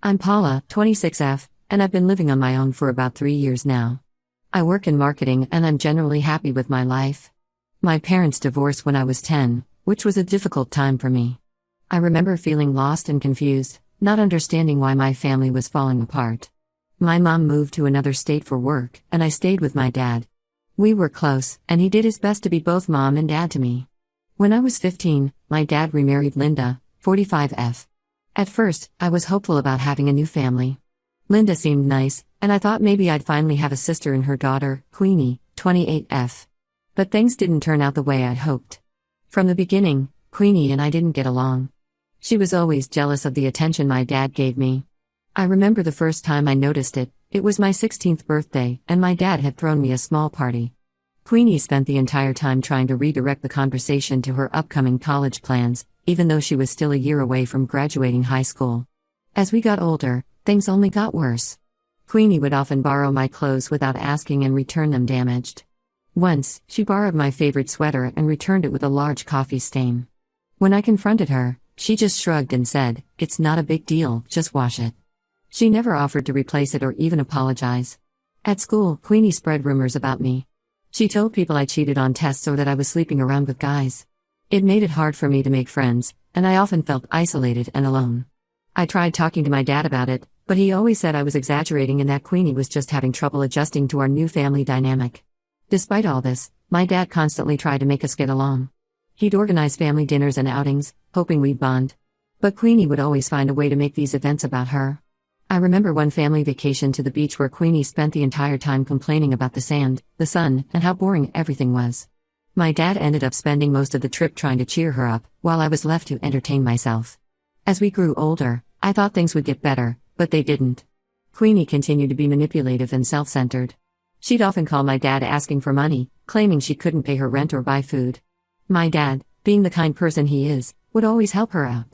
I'm Paula, 26F, and I've been living on my own for about 3 years now. I work in marketing and I'm generally happy with my life. My parents divorced when I was 10, which was a difficult time for me. I remember feeling lost and confused, not understanding why my family was falling apart. My mom moved to another state for work, and I stayed with my dad. We were close, and he did his best to be both mom and dad to me. When I was 15, my dad remarried Linda, 45F. At first, I was hopeful about having a new family. Linda seemed nice, and I thought maybe I'd finally have a sister and her daughter, Queenie, 28F. But things didn't turn out the way I'd hoped. From the beginning, Queenie and I didn't get along. She was always jealous of the attention my dad gave me. I remember the first time I noticed it. It was my 16th birthday, and my dad had thrown me a small party. Queenie spent the entire time trying to redirect the conversation to her upcoming college plans, even though she was still a year away from graduating high school. As we got older, things only got worse. Queenie would often borrow my clothes without asking and return them damaged. Once, she borrowed my favorite sweater and returned it with a large coffee stain. When I confronted her, she just shrugged and said, "It's not a big deal, just wash it." She never offered to replace it or even apologize. At school, Queenie spread rumors about me. She told people I cheated on tests or that I was sleeping around with guys. It made it hard for me to make friends, and I often felt isolated and alone. I tried talking to my dad about it, but he always said I was exaggerating and that Queenie was just having trouble adjusting to our new family dynamic. Despite all this, my dad constantly tried to make us get along. He'd organize family dinners and outings, hoping we'd bond. But Queenie would always find a way to make these events about her. I remember one family vacation to the beach where Queenie spent the entire time complaining about the sand, the sun, and how boring everything was. My dad ended up spending most of the trip trying to cheer her up, while I was left to entertain myself. As we grew older, I thought things would get better, but they didn't. Queenie continued to be manipulative and self-centered. She'd often call my dad asking for money, claiming she couldn't pay her rent or buy food. My dad, being the kind person he is, would always help her out.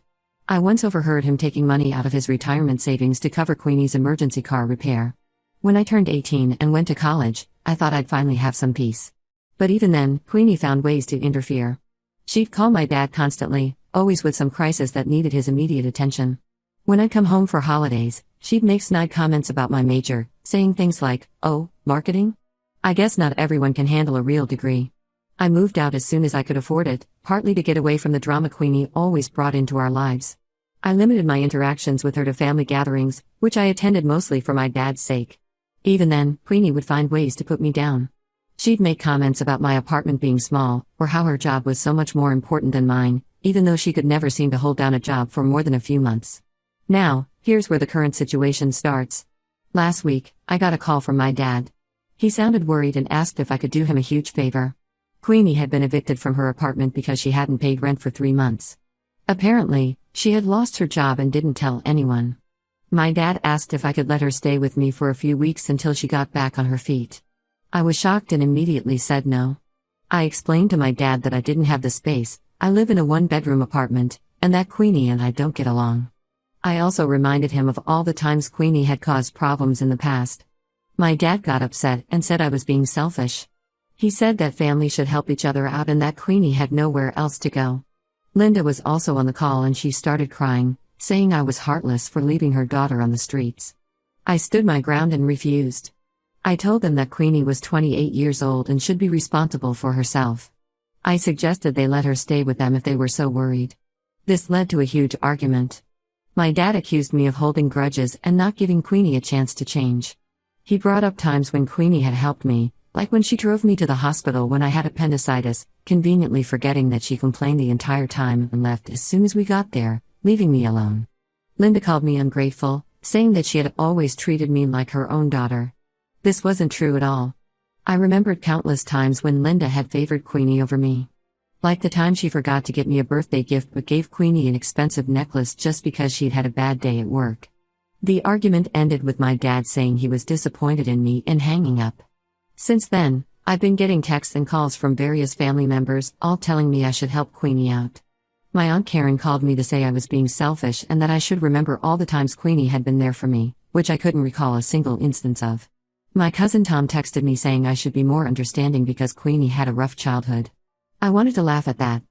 I once overheard him taking money out of his retirement savings to cover Queenie's emergency car repair. When I turned 18 and went to college, I thought I'd finally have some peace. But even then, Queenie found ways to interfere. She'd call my dad constantly, always with some crisis that needed his immediate attention. When I'd come home for holidays, she'd make snide comments about my major, saying things like, "Oh, marketing? I guess not everyone can handle a real degree." I moved out as soon as I could afford it, partly to get away from the drama Queenie always brought into our lives. I limited my interactions with her to family gatherings, which I attended mostly for my dad's sake. Even then, Queenie would find ways to put me down. She'd make comments about my apartment being small, or how her job was so much more important than mine, even though she could never seem to hold down a job for more than a few months. Now, here's where the current situation starts. Last week, I got a call from my dad. He sounded worried and asked if I could do him a huge favor. Queenie had been evicted from her apartment because she hadn't paid rent for 3 months. Apparently, she had lost her job and didn't tell anyone. My dad asked if I could let her stay with me for a few weeks until she got back on her feet. I was shocked and immediately said no. I explained to my dad that I didn't have the space, I live in a 1-bedroom apartment, and that Queenie and I don't get along. I also reminded him of all the times Queenie had caused problems in the past. My dad got upset and said I was being selfish. He said that families should help each other out and that Queenie had nowhere else to go. Linda was also on the call and she started crying, saying I was heartless for leaving her daughter on the streets. I stood my ground and refused. I told them that Queenie was 28 years old and should be responsible for herself. I suggested they let her stay with them if they were so worried. This led to a huge argument. My dad accused me of holding grudges and not giving Queenie a chance to change. He brought up times when Queenie had helped me, like when she drove me to the hospital when I had appendicitis, conveniently forgetting that she complained the entire time and left as soon as we got there, leaving me alone. Linda called me ungrateful, saying that she had always treated me like her own daughter. This wasn't true at all. I remembered countless times when Linda had favored Queenie over me. Like the time she forgot to get me a birthday gift but gave Queenie an expensive necklace just because she'd had a bad day at work. The argument ended with my dad saying he was disappointed in me and hanging up. Since then, I've been getting texts and calls from various family members, all telling me I should help Queenie out. My Aunt Karen called me to say I was being selfish and that I should remember all the times Queenie had been there for me, which I couldn't recall a single instance of. My cousin Tom texted me saying I should be more understanding because Queenie had a rough childhood. I wanted to laugh at that.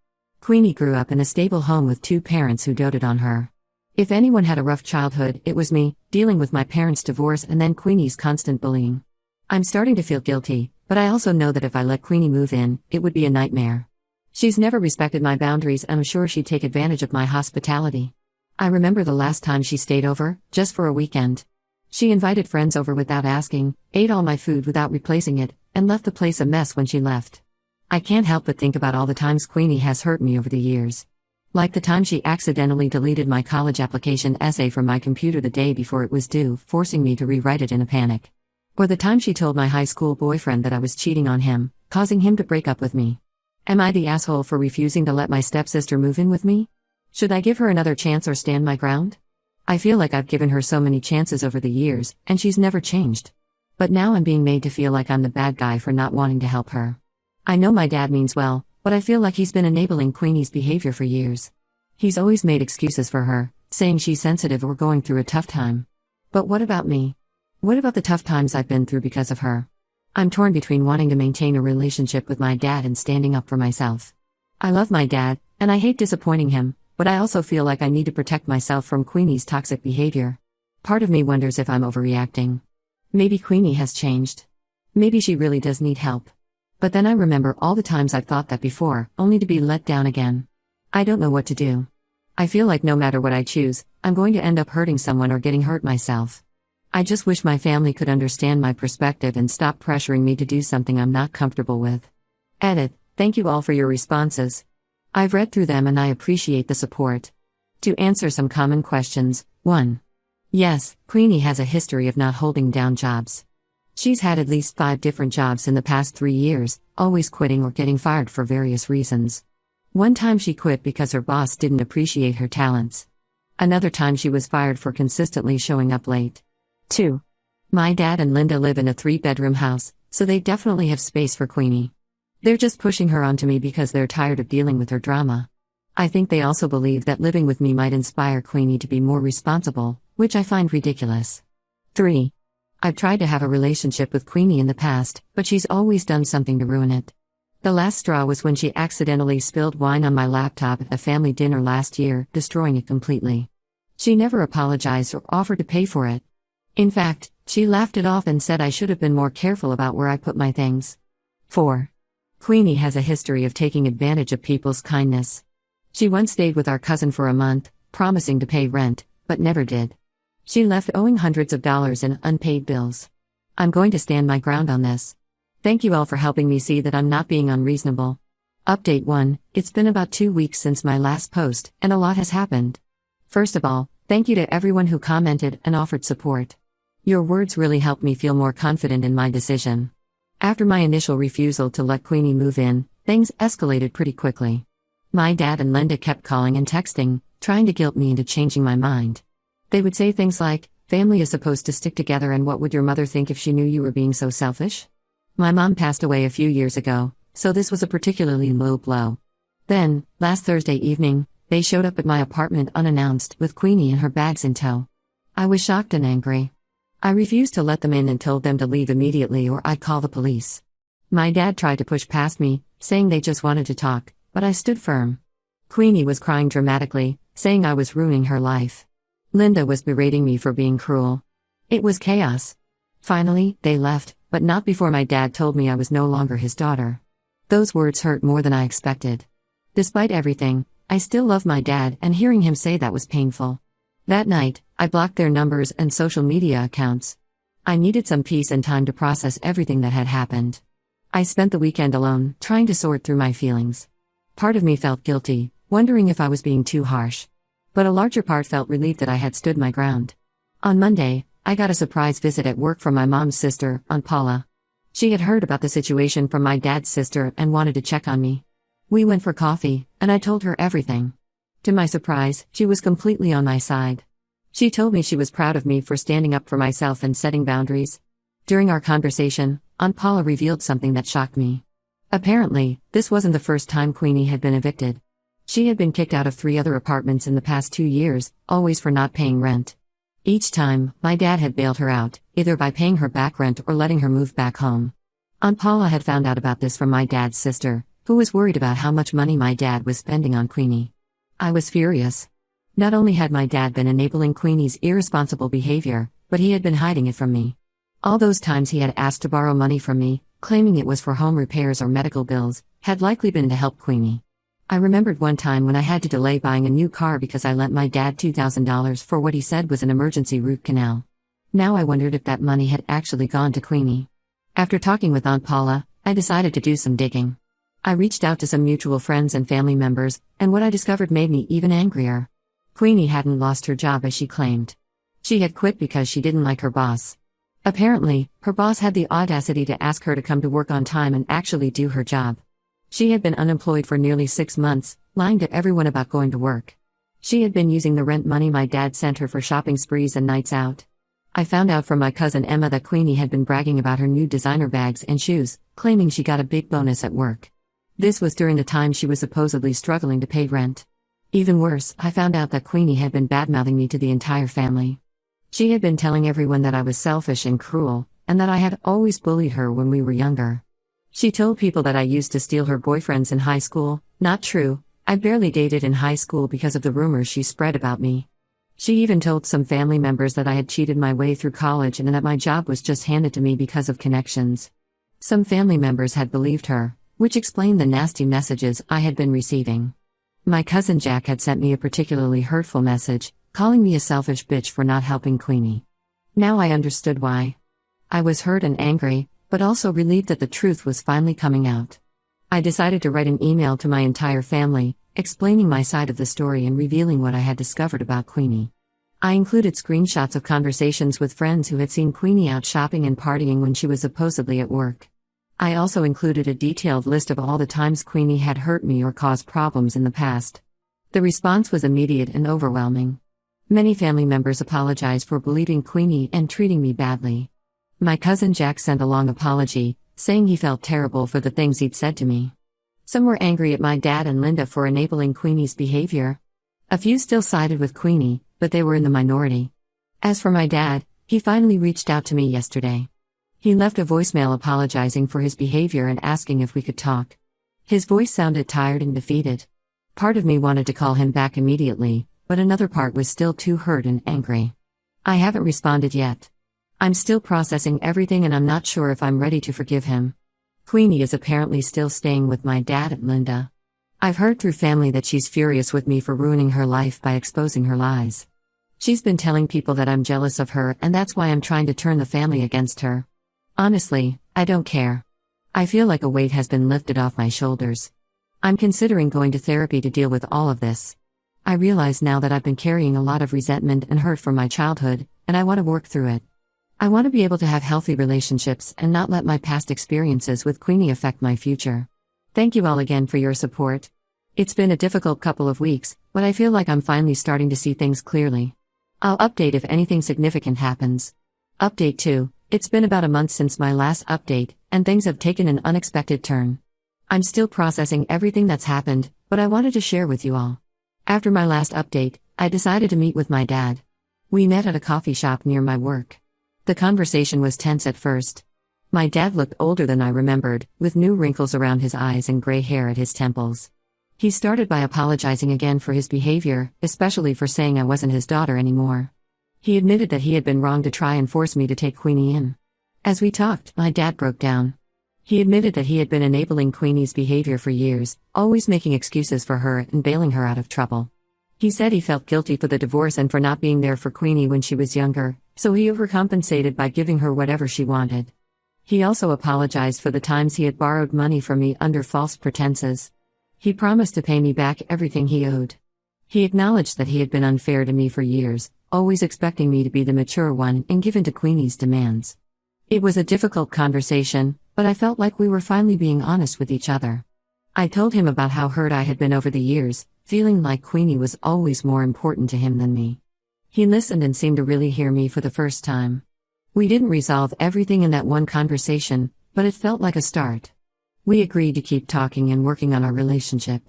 Queenie grew up in a stable home with 2 parents who doted on her. If anyone had a rough childhood, it was me, dealing with my parents' divorce and then Queenie's constant bullying. I'm starting to feel guilty, but I also know that if I let Queenie move in, it would be a nightmare. She's never respected my boundaries and I'm sure she'd take advantage of my hospitality. I remember the last time she stayed over, just for a weekend. She invited friends over without asking, ate all my food without replacing it, and left the place a mess when she left. I can't help but think about all the times Queenie has hurt me over the years. Like the time she accidentally deleted my college application essay from my computer the day before it was due, forcing me to rewrite it in a panic. Or the time she told my high school boyfriend that I was cheating on him, causing him to break up with me. Am I the asshole for refusing to let my stepsister move in with me? Should I give her another chance or stand my ground? I feel like I've given her so many chances over the years, and she's never changed. But now I'm being made to feel like I'm the bad guy for not wanting to help her. I know my dad means well, but I feel like he's been enabling Queenie's behavior for years. He's always made excuses for her, saying she's sensitive or going through a tough time. But what about me? What about the tough times I've been through because of her? I'm torn between wanting to maintain a relationship with my dad and standing up for myself. I love my dad, and I hate disappointing him, but I also feel like I need to protect myself from Queenie's toxic behavior. Part of me wonders if I'm overreacting. Maybe Queenie has changed. Maybe she really does need help. But then I remember all the times I've thought that before, only to be let down again. I don't know what to do. I feel like no matter what I choose, I'm going to end up hurting someone or getting hurt myself. I just wish my family could understand my perspective and stop pressuring me to do something I'm not comfortable with. Edit. Thank you all for your responses. I've read through them and I appreciate the support. To answer some common questions, 1. Yes, Queenie has a history of not holding down jobs. She's had at least 5 different jobs in the past 3 years, always quitting or getting fired for various reasons. One time she quit because her boss didn't appreciate her talents. Another time she was fired for consistently showing up late. 2. My dad and Linda live in a 3-bedroom house, so they definitely have space for Queenie. They're just pushing her onto me because they're tired of dealing with her drama. I think they also believe that living with me might inspire Queenie to be more responsible, which I find ridiculous. 3. I've tried to have a relationship with Queenie in the past, but she's always done something to ruin it. The last straw was when she accidentally spilled wine on my laptop at a family dinner last year, destroying it completely. She never apologized or offered to pay for it. In fact, she laughed it off and said I should have been more careful about where I put my things. 4. Queenie has a history of taking advantage of people's kindness. She once stayed with our cousin for a month, promising to pay rent, but never did. She left owing hundreds of dollars in unpaid bills. I'm going to stand my ground on this. Thank you all for helping me see that I'm not being unreasonable. Update 1. It's been about 2 weeks since my last post, and a lot has happened. First of all, thank you to everyone who commented and offered support. Your words really helped me feel more confident in my decision. After my initial refusal to let Queenie move in, things escalated pretty quickly. My dad and Linda kept calling and texting, trying to guilt me into changing my mind. They would say things like, "Family is supposed to stick together and what would your mother think if she knew you were being so selfish?" My mom passed away a few years ago, so this was a particularly low blow. Then, last Thursday evening, they showed up at my apartment unannounced, with Queenie and her bags in tow. I was shocked and angry. I refused to let them in and told them to leave immediately or I'd call the police. My dad tried to push past me, saying they just wanted to talk, but I stood firm. Queenie was crying dramatically, saying I was ruining her life. Linda was berating me for being cruel. It was chaos. Finally, they left, but not before my dad told me I was no longer his daughter. Those words hurt more than I expected. Despite everything, I still love my dad, and hearing him say that was painful. That night, I blocked their numbers and social media accounts. I needed some peace and time to process everything that had happened. I spent the weekend alone, trying to sort through my feelings. Part of me felt guilty, wondering if I was being too harsh. But a larger part felt relieved that I had stood my ground. On Monday, I got a surprise visit at work from my mom's sister, Aunt Paula. She had heard about the situation from my dad's sister and wanted to check on me. We went for coffee, and I told her everything. To my surprise, she was completely on my side. She told me she was proud of me for standing up for myself and setting boundaries. During our conversation, Aunt Paula revealed something that shocked me. Apparently, this wasn't the first time Queenie had been evicted. She had been kicked out of 3 other apartments in the past 2 years, always for not paying rent. Each time, my dad had bailed her out, either by paying her back rent or letting her move back home. Aunt Paula had found out about this from my dad's sister, who was worried about how much money my dad was spending on Queenie. I was furious. Not only had my dad been enabling Queenie's irresponsible behavior, but he had been hiding it from me. All those times he had asked to borrow money from me, claiming it was for home repairs or medical bills, had likely been to help Queenie. I remembered one time when I had to delay buying a new car because I lent my dad $2,000 for what he said was an emergency root canal. Now I wondered if that money had actually gone to Queenie. After talking with Aunt Paula, I decided to do some digging. I reached out to some mutual friends and family members, and what I discovered made me even angrier. Queenie hadn't lost her job as she claimed. She had quit because she didn't like her boss. Apparently, her boss had the audacity to ask her to come to work on time and actually do her job. She had been unemployed for nearly 6 months, lying to everyone about going to work. She had been using the rent money my dad sent her for shopping sprees and nights out. I found out from my cousin Emma that Queenie had been bragging about her new designer bags and shoes, claiming she got a big bonus at work. This was during the time she was supposedly struggling to pay rent. Even worse, I found out that Queenie had been badmouthing me to the entire family. She had been telling everyone that I was selfish and cruel, and that I had always bullied her when we were younger. She told people that I used to steal her boyfriends in high school. Not true, I barely dated in high school because of the rumors she spread about me. She even told some family members that I had cheated my way through college and that my job was just handed to me because of connections. Some family members had believed her, which explained the nasty messages I had been receiving. My cousin Jack had sent me a particularly hurtful message, calling me a selfish bitch for not helping Queenie. Now I understood why. I was hurt and angry, but also relieved that the truth was finally coming out. I decided to write an email to my entire family, explaining my side of the story and revealing what I had discovered about Queenie. I included screenshots of conversations with friends who had seen Queenie out shopping and partying when she was supposedly at work. I also included a detailed list of all the times Queenie had hurt me or caused problems in the past. The response was immediate and overwhelming. Many family members apologized for believing Queenie and treating me badly. My cousin Jack sent a long apology, saying he felt terrible for the things he'd said to me. Some were angry at my dad and Linda for enabling Queenie's behavior. A few still sided with Queenie, but they were in the minority. As for my dad, he finally reached out to me yesterday. He left a voicemail apologizing for his behavior and asking if we could talk. His voice sounded tired and defeated. Part of me wanted to call him back immediately, but another part was still too hurt and angry. I haven't responded yet. I'm still processing everything and I'm not sure if I'm ready to forgive him. Queenie is apparently still staying with my dad and Linda. I've heard through family that she's furious with me for ruining her life by exposing her lies. She's been telling people that I'm jealous of her and that's why I'm trying to turn the family against her. Honestly, I don't care. I feel like a weight has been lifted off my shoulders. I'm considering going to therapy to deal with all of this. I realize now that I've been carrying a lot of resentment and hurt from my childhood, and I want to work through it. I want to be able to have healthy relationships and not let my past experiences with Queenie affect my future. Thank you all again for your support. It's been a difficult couple of weeks, but I feel like I'm finally starting to see things clearly. I'll update if anything significant happens. Update 2. It's been about a month since my last update, and things have taken an unexpected turn. I'm still processing everything that's happened, but I wanted to share with you all. After my last update, I decided to meet with my dad. We met at a coffee shop near my work. The conversation was tense at first. My dad looked older than I remembered, with new wrinkles around his eyes and gray hair at his temples. He started by apologizing again for his behavior, especially for saying I wasn't his daughter anymore. He admitted that he had been wrong to try and force me to take Queenie in. As we talked, my dad broke down. He admitted that he had been enabling Queenie's behavior for years, always making excuses for her and bailing her out of trouble. He said he felt guilty for the divorce and for not being there for Queenie when she was younger, so he overcompensated by giving her whatever she wanted. He also apologized for the times he had borrowed money from me under false pretenses. He promised to pay me back everything he owed. He acknowledged that he had been unfair to me for years, always expecting me to be the mature one and give in to Queenie's demands. It was a difficult conversation, but I felt like we were finally being honest with each other. I told him about how hurt I had been over the years, feeling like Queenie was always more important to him than me. He listened and seemed to really hear me for the first time. We didn't resolve everything in that one conversation, but it felt like a start. We agreed to keep talking and working on our relationship.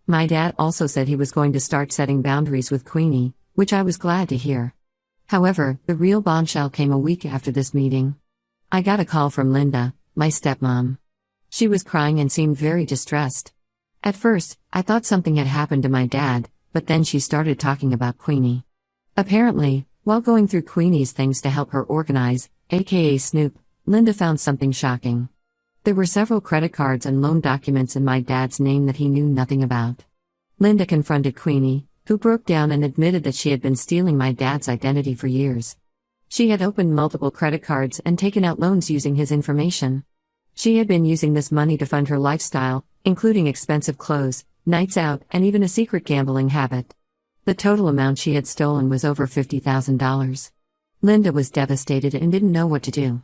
My dad also said he was going to start setting boundaries with Queenie, which I was glad to hear. However, the real bombshell came a week after this meeting. I got a call from Linda, my stepmom. She was crying and seemed very distressed. At first, I thought something had happened to my dad, but then she started talking about Queenie. Apparently, while going through Queenie's things to help her organize, aka Snoop, Linda found something shocking. There were several credit cards and loan documents in my dad's name that he knew nothing about. Linda confronted Queenie, who broke down and admitted that she had been stealing my dad's identity for years. She had opened multiple credit cards and taken out loans using his information. She had been using this money to fund her lifestyle, including expensive clothes, nights out, and even a secret gambling habit. The total amount she had stolen was over $50,000. Linda was devastated and didn't know what to do.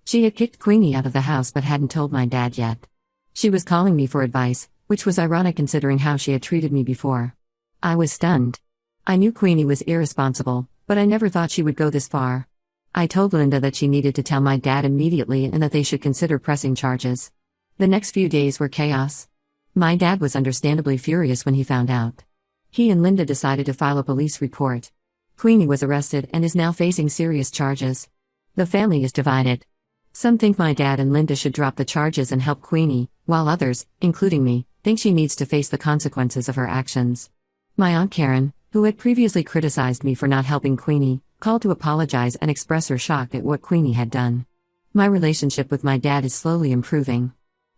She had kicked Queenie out of the house but hadn't told my dad yet. She was calling me for advice, which was ironic considering how she had treated me before. I was stunned. I knew Queenie was irresponsible, but I never thought she would go this far. I told Linda that she needed to tell my dad immediately and that they should consider pressing charges. The next few days were chaos. My dad was understandably furious when he found out. He and Linda decided to file a police report. Queenie was arrested and is now facing serious charges. The family is divided. Some think my dad and Linda should drop the charges and help Queenie, while others, including me, think she needs to face the consequences of her actions. My Aunt Karen, who had previously criticized me for not helping Queenie, called to apologize and express her shock at what Queenie had done. My relationship with my dad is slowly improving.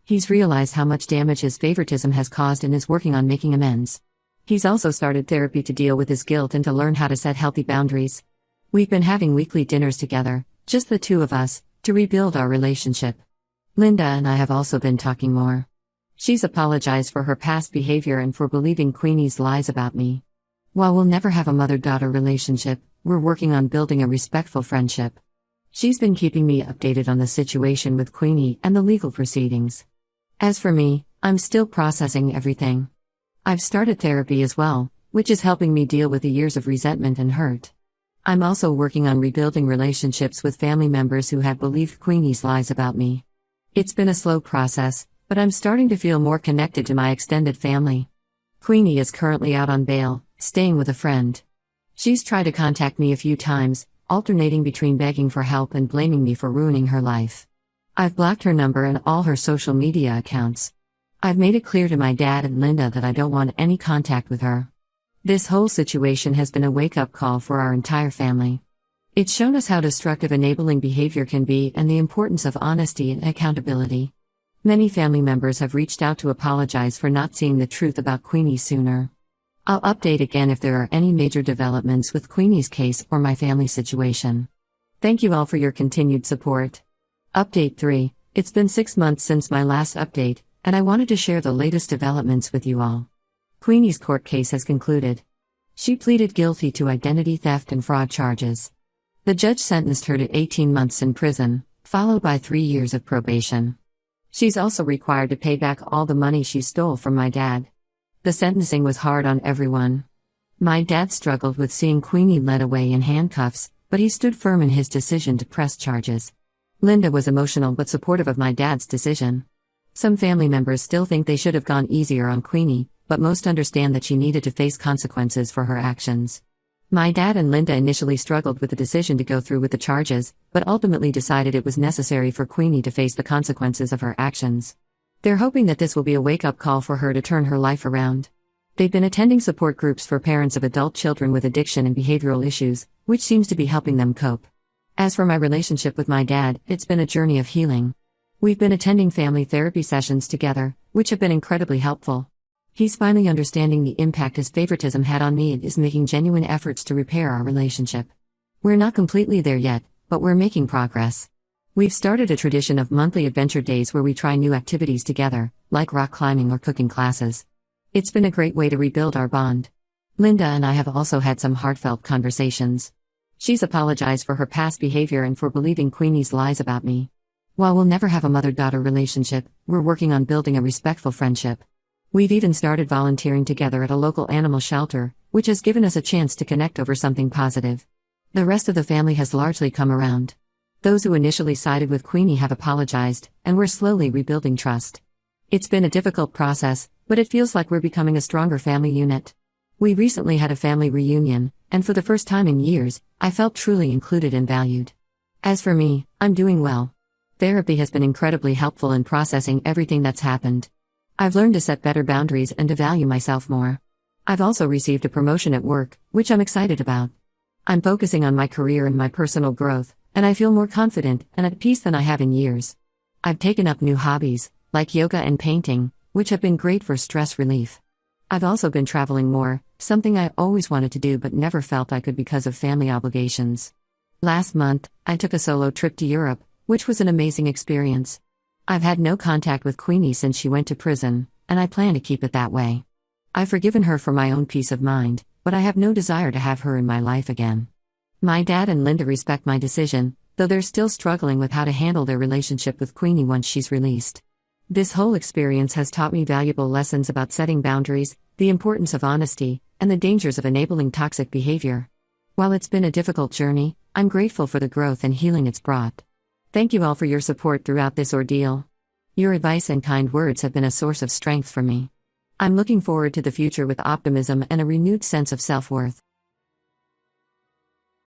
He's realized how much damage his favoritism has caused and is working on making amends. He's also started therapy to deal with his guilt and to learn how to set healthy boundaries. We've been having weekly dinners together, just the two of us, to rebuild our relationship. Linda and I have also been talking more. She's apologized for her past behavior and for believing Queenie's lies about me. While we'll never have a mother-daughter relationship, we're working on building a respectful friendship. She's been keeping me updated on the situation with Queenie and the legal proceedings. As for me, I'm still processing everything. I've started therapy as well, which is helping me deal with the years of resentment and hurt. I'm also working on rebuilding relationships with family members who have believed Queenie's lies about me. It's been a slow process, but I'm starting to feel more connected to my extended family. Queenie is currently out on bail, staying with a friend. She's tried to contact me a few times, alternating between begging for help and blaming me for ruining her life. I've blocked her number and all her social media accounts. I've made it clear to my dad and Linda that I don't want any contact with her. This whole situation has been a wake-up call for our entire family. It's shown us how destructive enabling behavior can be and the importance of honesty and accountability. Many family members have reached out to apologize for not seeing the truth about Queenie sooner. I'll update again if there are any major developments with Queenie's case or my family situation. Thank you all for your continued support. Update 3. It's been 6 months since my last update, and I wanted to share the latest developments with you all. Queenie's court case has concluded. She pleaded guilty to identity theft and fraud charges. The judge sentenced her to 18 months in prison, followed by 3 years of probation. She's also required to pay back all the money she stole from my dad. The sentencing was hard on everyone. My dad struggled with seeing Queenie led away in handcuffs, but he stood firm in his decision to press charges. Linda was emotional but supportive of my dad's decision. Some family members still think they should have gone easier on Queenie, but most understand that she needed to face consequences for her actions. My dad and Linda initially struggled with the decision to go through with the charges, but ultimately decided it was necessary for Queenie to face the consequences of her actions. They're hoping that this will be a wake-up call for her to turn her life around. They've been attending support groups for parents of adult children with addiction and behavioral issues, which seems to be helping them cope. As for my relationship with my dad, it's been a journey of healing. We've been attending family therapy sessions together, which have been incredibly helpful. He's finally understanding the impact his favoritism had on me and is making genuine efforts to repair our relationship. We're not completely there yet, but we're making progress. We've started a tradition of monthly adventure days where we try new activities together, like rock climbing or cooking classes. It's been a great way to rebuild our bond. Linda and I have also had some heartfelt conversations. She's apologized for her past behavior and for believing Queenie's lies about me. While we'll never have a mother-daughter relationship, we're working on building a respectful friendship. We've even started volunteering together at a local animal shelter, which has given us a chance to connect over something positive. The rest of the family has largely come around. Those who initially sided with Queenie have apologized, and we're slowly rebuilding trust. It's been a difficult process, but it feels like we're becoming a stronger family unit. We recently had a family reunion, and for the first time in years, I felt truly included and valued. As for me, I'm doing well. Therapy has been incredibly helpful in processing everything that's happened. I've learned to set better boundaries and to value myself more. I've also received a promotion at work, which I'm excited about. I'm focusing on my career and my personal growth, and I feel more confident and at peace than I have in years. I've taken up new hobbies, like yoga and painting, which have been great for stress relief. I've also been traveling more, something I always wanted to do but never felt I could because of family obligations. Last month, I took a solo trip to Europe, which was an amazing experience. I've had no contact with Queenie since she went to prison, and I plan to keep it that way. I've forgiven her for my own peace of mind, but I have no desire to have her in my life again. My dad and Linda respect my decision, though they're still struggling with how to handle their relationship with Queenie once she's released. This whole experience has taught me valuable lessons about setting boundaries, the importance of honesty, and the dangers of enabling toxic behavior. While it's been a difficult journey, I'm grateful for the growth and healing it's brought. Thank you all for your support throughout this ordeal. Your advice and kind words have been a source of strength for me. I'm looking forward to the future with optimism and a renewed sense of self-worth.